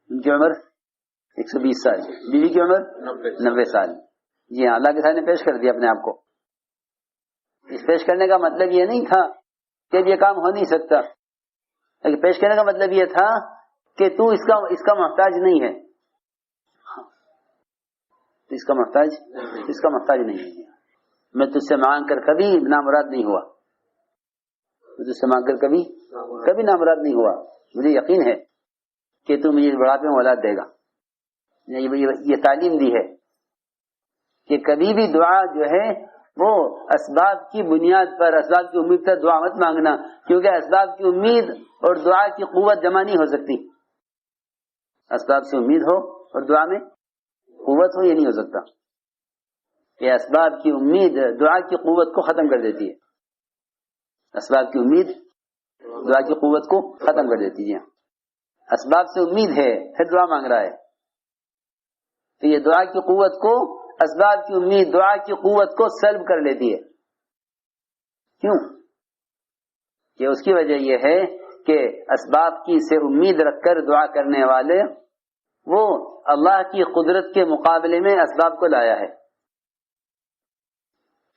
ان کی عمر 120 سال، بیوی کی عمر 90 سال. جی ہاں، اللہ کے سامنے پیش کر دیا اپنے آپ کو. اس پیش کرنے کا مطلب یہ نہیں تھا کہ اب یہ کام ہو نہیں سکتا، لیکن پیش کرنے کا مطلب یہ تھا کہ تو اس کا محتاج نہیں ہے. اس کا محتاج نہیں ہے. میں تجھ سے مانگ کر کبھی نامراد نہیں ہوا، تجھ سے مانگ کر کبھی نامراد نہیں ہوا. مجھے یقین ہے کہ تو مجھے بڑھاپے میں اولاد دے گا. یہ تعلیم دی ہے کہ کبھی بھی دعا جو ہے وہ اسباب کی بنیاد پر، اسباب کی امید پر دعا مت مانگنا، کیونکہ اسباب کی امید اور دعا کی قوت جمع نہیں ہو سکتی. اسباب سے امید ہو اور دعا میں قوت ہو، یہ نہیں ہو سکتا. یہ اسباب کی امید دعا کی قوت کو ختم کر دیتی ہے. اسباب کی امید دعا کی قوت کو ختم کر دیتی ہے. اسباب سے امید ہے پھر دعا مانگ رہا ہے، تو یہ دعا کی قوت کو، اسباب کی امید دعا کی قوت کو سلب کر لیتی ہے. کیوں؟ کہ اس کی وجہ یہ ہے کہ اسباب کی سے امید رکھ کر دعا کرنے والے وہ اللہ کی قدرت کے مقابلے میں اسباب کو لایا ہے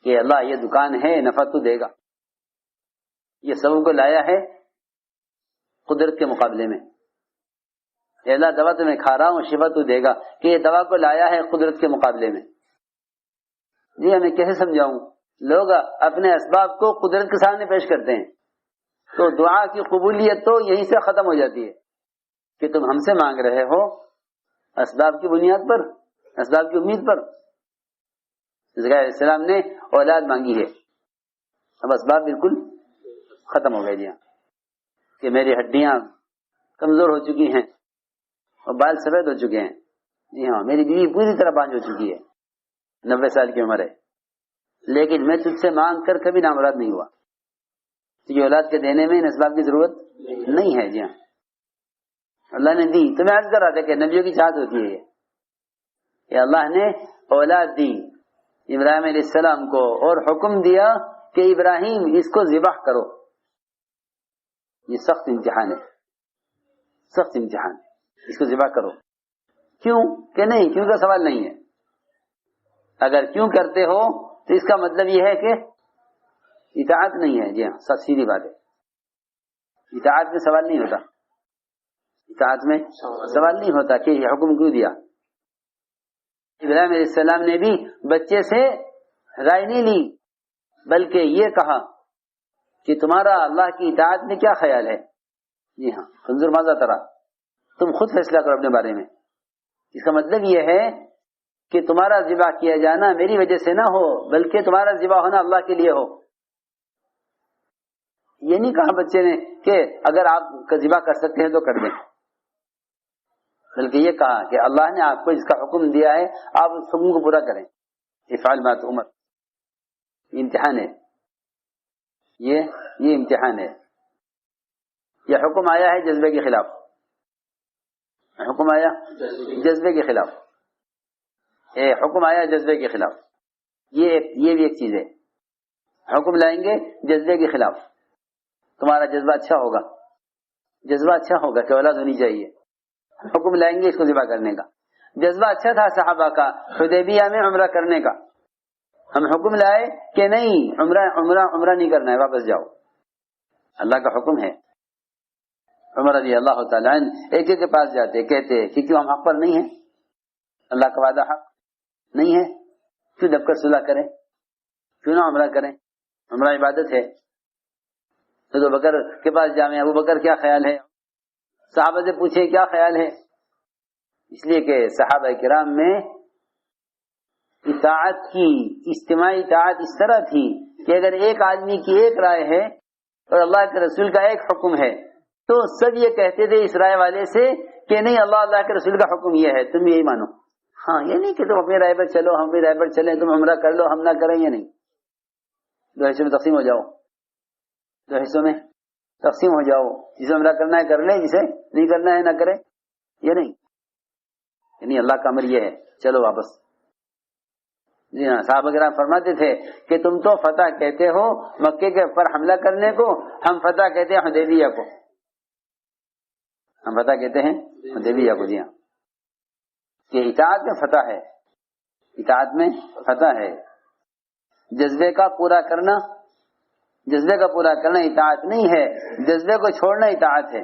کہ اللہ یہ دکان ہے، نفع تو دے گا. یہ سب کو لایا ہے قدرت کے مقابلے میں. اے اللہ دوا تو میں کھا رہا ہوں، شفا تو دے گا، کہ یہ دوا کو لایا ہے قدرت کے مقابلے میں. جی ہمیں کیسے سمجھاؤں؟ لوگ اپنے اسباب کو قدرت کے سامنے پیش کرتے ہیں، تو دعا کی قبولیت تو یہیں سے ختم ہو جاتی ہے کہ تم ہم سے مانگ رہے ہو اسباب کی بنیاد پر، اسباب کی امید پر. علیہ السلام نے اولاد مانگی ہے، اب اسباب بالکل ختم ہو گئے. جی ہاں، کہ میری ہڈیاں کمزور ہو چکی ہیں اور بال سفید ہو چکے ہیں. جی ہاں، میری بیوی پوری طرح بانجھ ہو چکی ہے، 90 سال کی عمر ہے، لیکن میں تجھ سے مانگ کر کبھی نامراد نہیں ہوا. تجھے اولاد کے دینے میں ان اسباب کی ضرورت نہیں ہے. جی ہاں، اللہ نے دی. تو میں عرض کر رہا تھا کہ نبیوں کی چاہت ہوتی ہے یہ اللہ نے اولاد دی ابراہیم علیہ السلام کو اور حکم دیا کہ ابراہیم اس کو ذبح کرو. یہ سخت امتحان ہے، سخت امتحان. اس کو ذبح کرو. کیوں کہ نہیں؟ کیوں کا سوال نہیں ہے. اگر کیوں کرتے ہو تو اس کا مطلب یہ ہے کہ اطاعت نہیں ہے. جی ہاں، سب سیدھی بات ہے. اطاعت میں سوال نہیں ہوتا، اطاعت میں سوال نہیں ہوتا کہ یہ حکم کیوں دیا. ابراہیم علیہ السلام نے بھی بچے سے رائے نہیں لی، بلکہ یہ کہا کہ تمہارا اللہ کی اطاعت میں کیا خیال ہے. جی ہاں، انظر ماذا ترى، تم خود فیصلہ کرو اپنے بارے میں. اس کا مطلب یہ ہے کہ تمہارا ذبح کیا جانا میری وجہ سے نہ ہو، بلکہ تمہارا ذبح ہونا اللہ کے لیے ہو. یہ نہیں کہا بچے نے کہ اگر آپ ذبح کر سکتے ہیں تو کر دیں، بلکہ یہ کہا کہ اللہ نے آپ کو جس کا حکم دیا ہے آپ اس حکم کو پورا کریں. افعل ما تؤمر. یہ امتحان ہے، یہ امتحان ہے. یہ حکم آیا ہے جذبے کے خلاف، حکم آیا جذبے کے خلاف، حکم آیا جذبے کے خلاف. یہ بھی ایک چیز ہے. حکم لائیں گے جذبے کے خلاف، تمہارا جذبہ اچھا ہوگا، جذبہ اچھا ہوگا کہ اولاد ہونی چاہیے. حکم لائیں گے اس کو ذبح کرنے کا. جذبہ اچھا تھا صحابہ کا حدیبیہ میں عمرہ کرنے کا. ہم حکم لائے کہ نہیں عمرہ نہیں کرنا ہے، واپس جاؤ. اللہ کا حکم ہے. عمر رضی اللہ تعالیٰ عنہ ایک کے پاس جاتے، کہتے کہ کیوں ہم حق پر نہیں ہیں؟ اللہ کا وعدہ حق نہیں ہے؟ کیوں دب کر صلح کریں؟ کیوں نہ عمرہ کریں؟ عمرہ عبادت ہے. تو ابو بکر کے پاس جائیں، ابو بکر کیا خیال ہے؟ صحابہ سے پوچھیں کیا خیال ہے. اس لیے کہ صحابہ کرام میں اطاعت کی اجتماعی اطاعت اس طرح تھی کہ اگر ایک آدمی کی ایک رائے ہے اور اللہ کے رسول کا ایک حکم ہے تو سب یہ کہتے تھے اس رائے والے سے کہ نہیں، اللہ کے رسول کا حکم یہ ہے، تم یہی مانو. ہاں، یہ نہیں کہ تم اپنی رائے پر چلو، ہم بھی رائے پر چلیں، تم عمرہ کر لو ہم نہ کریں. یہ نہیں. 2 حصوں میں تقسیم ہو جاؤ، 2 حصوں میں تقسیم ہو جاؤ. جسے عمرہ کرنا ہے کر لیں، جسے نہیں کرنا ہے نہ کرے. یہ نہیں، یعنی اللہ کا امر یہ ہے چلو واپس. جی ہاں، صحابہ کرام فرماتے تھے کہ تم تو فتح کہتے ہو مکے کے پر حملہ کرنے کو، ہم فتح کہتے ہیں حدیبیہ کو. ہم فتح کہتے ہیں حدیبیہ کو، جی ہاں، کہ اطاعت میں فتح ہے، اطاعت میں فتح ہے. جذبے کا پورا کرنا اطاعت نہیں ہے، جذبے کو چھوڑنا اطاعت ہے.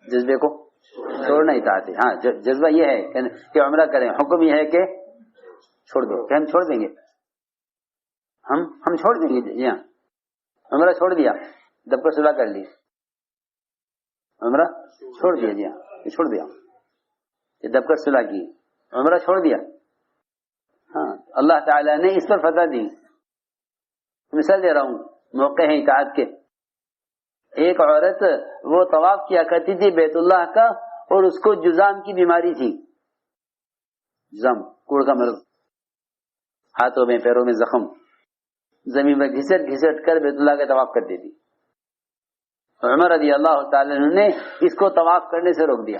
جذبے کو چھوڑنا اطاعت ہے. ہاں جذبہ یہ ہے کہ عمرہ کریں، حکم یہ ہے کہ چھوڑ دو، کہ ہم چھوڑ دیں گے، ہم چھوڑ دیں گے. جی ہاں، عمرہ چھوڑ دیا، دب کر صلح کر لی، عمرہ چھوڑ دیا. جی ہاں، یہ چھوڑ دیا، یہ دب کر صلح کی، عمرہ چھوڑ دیا. ہاں، اللہ تعالیٰ نے اس پر فتح دی. مثال دے رہا ہوں، موقع ہے اطاعت کے. ایک عورت وہ طواف کیا کرتی تھی بیت اللہ کا، اور اس کو جذام کی بیماری تھی. جذام کوڑ کا مرض، ہاتھوں میں پیروں میں زخم، زمین میں گھسٹ گھسٹ کر بیت اللہ کا طواف کرتی تھی. عمر رضی اللہ تعالی عنہ نے اس کو طواف کرنے سے روک دیا،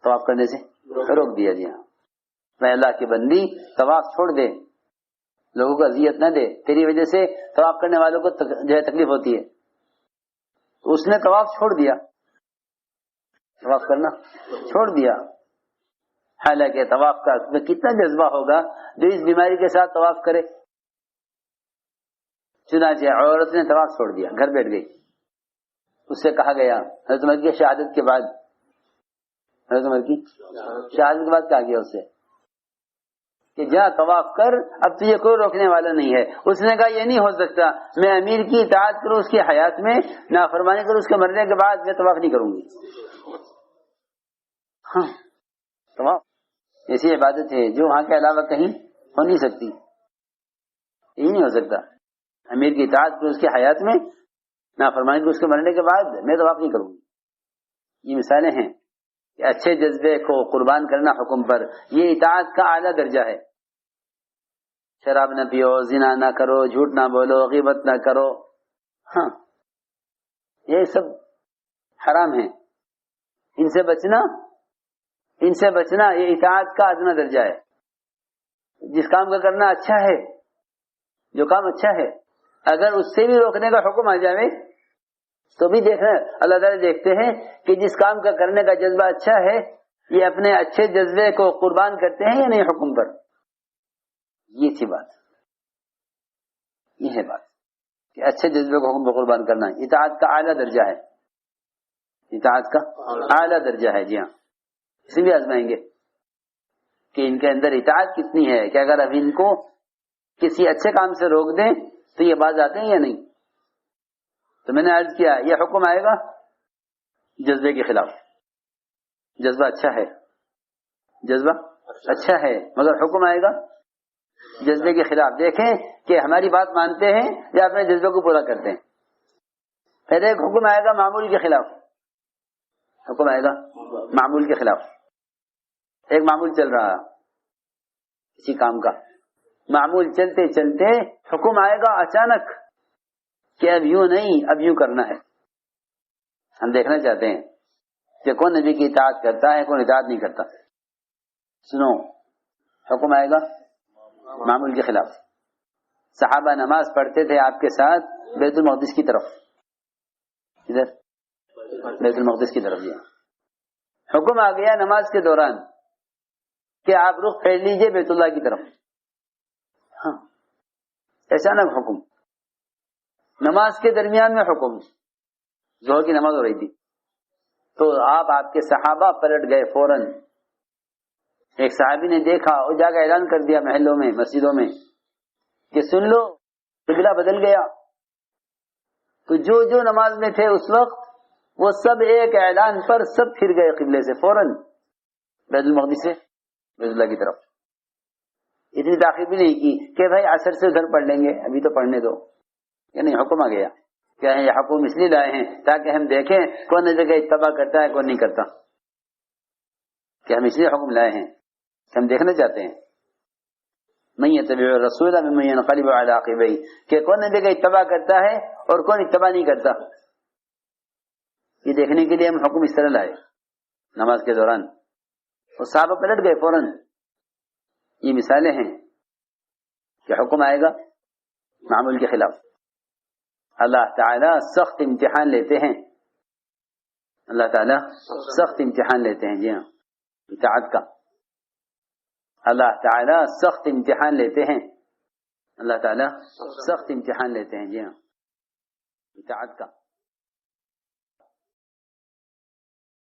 طواف کرنے سے روک دیا. جی ہاں، میں اللہ کی بندی طواف چھوڑ دے، لوگوں کو اذیت نہ دے، تیری وجہ سے طواف کرنے والوں کو جو ہے تکلیف ہوتی ہے. تو اس نے طواف چھوڑ دیا، طواف کرنا چھوڑ دیا. حالانکہ طواف کا کتنا جذبہ ہوگا جو اس بیماری کے ساتھ طواف کرے. چنانچہ عورت نے طواف چھوڑ دیا، گھر بیٹھ گئی. اس سے کہا گیا حضرت عمر کی شہادت کے بعد، حضرت عمر کی شہادت کے بعد کہا گیا اس سے کہ جا طواف کر، اب تجھے کوئی روکنے والا نہیں ہے. اس نے کہا یہ نہیں ہو سکتا، میں امیر کی اطاعت کروں اس کی حیات میں، نافرمانی کروں اس کے مرنے کے بعد، میں طواف نہیں کروں گی. ہاں، طواف ایسی عبادت ہے جو وہاں کے علاوہ کہیں ہو نہیں سکتی، یہی نہیں ہو سکتا. امیر کی اطاعت کروں اس کی حیات میں، نافرمانی کروں اس کے مرنے کے بعد، میں طواف نہیں کروں گی. یہ مثالیں ہیں کہ اچھے جذبے کو قربان کرنا حکم پر، یہ اطاعت کا اعلیٰ درجہ ہے. شراب نہ پیو، زنا نہ کرو، جھوٹ نہ بولو، غیبت نہ کرو. ہاں، یہ سب حرام ہے، ان سے بچنا یہ اطاعت کا ادنیٰ درجہ ہے. جس کام کا کرنا اچھا ہے، جو کام اچھا ہے، اگر اس سے بھی روکنے کا حکم آ جائے تو بھی دیکھنا، اللہ تعالیٰ دیکھتے ہیں کہ جس کام کا کرنے کا جذبہ اچھا ہے، یہ اپنے اچھے جذبے کو قربان کرتے ہیں یا نہیں حکم پر. یہ تھی بات، یہ ہے بات کہ اچھے جذبے کو حکم پر قربان کرنا اطاعت کا اعلیٰ درجہ ہے، اطاعت کا اعلیٰ درجہ ہے. جی ہاں، اسے بھی آزمائیں گے کہ ان کے اندر اطاعت کتنی ہے، کہ اگر اب ان کو کسی اچھے کام سے روک دیں تو یہ باز آتے ہیں یا نہیں. تو میں نے عرض کیا یہ حکم آئے گا جذبے کے خلاف. جذبہ اچھا ہے مگر حکم آئے گا جذبے کے خلاف. دیکھیں کہ ہماری بات مانتے ہیں یا اپنے جذبے کو پورا کرتے ہیں. پھر ایک حکم آئے گا معمول کے خلاف، حکم آئے گا معمول کے خلاف. ایک معمول چل رہا کسی کام کا، معمول چلتے چلتے حکم آئے گا اچانک کہ اب یوں نہیں، اب یوں کرنا ہے. ہم دیکھنا چاہتے ہیں کہ کون نبی کی اطاعت کرتا ہے، کون اطاعت نہیں کرتا. سنو، حکم آئے گا معمول کے خلاف. صحابہ نماز پڑھتے تھے آپ کے ساتھ بیت المقدس کی طرف، ادھر بیت المقدس کی طرف. دیا حکم آ گیا نماز کے دوران کہ آپ رخ پھیر لیجئے بیت اللہ کی طرف. ہاں، اچانک حکم، نماز کے درمیان میں حکم. ظہر کی نماز ہو رہی تھی تو آپ کے صحابہ پلٹ گئے فوراً. ایک صحابی نے دیکھا اور جا کے اعلان کر دیا محلوں میں، مسجدوں میں کہ سن لو قبلہ بدل گیا. تو جو نماز میں تھے اس وقت وہ سب ایک اعلان پر سب پھر گئے قبلے سے فوراً، بیت المقدس سے بیت اللہ کی طرف. اتنی تاخیر بھی نہیں کی کہ بھائی عصر سے ادھر پڑھ لیں گے، ابھی تو پڑھنے دو. یا نہیں، حکم آ گیا. کیا ہے یہ حکم اس لیے لائے ہیں تاکہ ہم دیکھیں کون جگہ اتباع کرتا ہے کون نہیں کرتا. کہ ہم اس لیے حکم لائے ہیں کہ ہم دیکھنا چاہتے ہیں من یتبع الرسول ممن ينقلب على عقبیہ، کہ کون جگہ اتباع کرتا ہے اور کون اتباع نہیں کرتا. یہ دیکھنے کے لیے ہم حکم اس طرح لائے نماز کے دوران. اور صحابہ پلٹ گئے فوراً. یہ مثالیں ہیں کہ حکم آئے گا معمول کے خلاف. اللہ تعالی سخت امتحان لیتے ہیں اللہ تعالیٰ سخت امتحان لیتے ہیں. جی ہاں، اطاعت کا اللہ تعالیٰ سخت امتحان لیتے ہیں. اللہ تعالیٰ سخت امتحان لیتے ہیں. جی ہاں، اطاعت کا.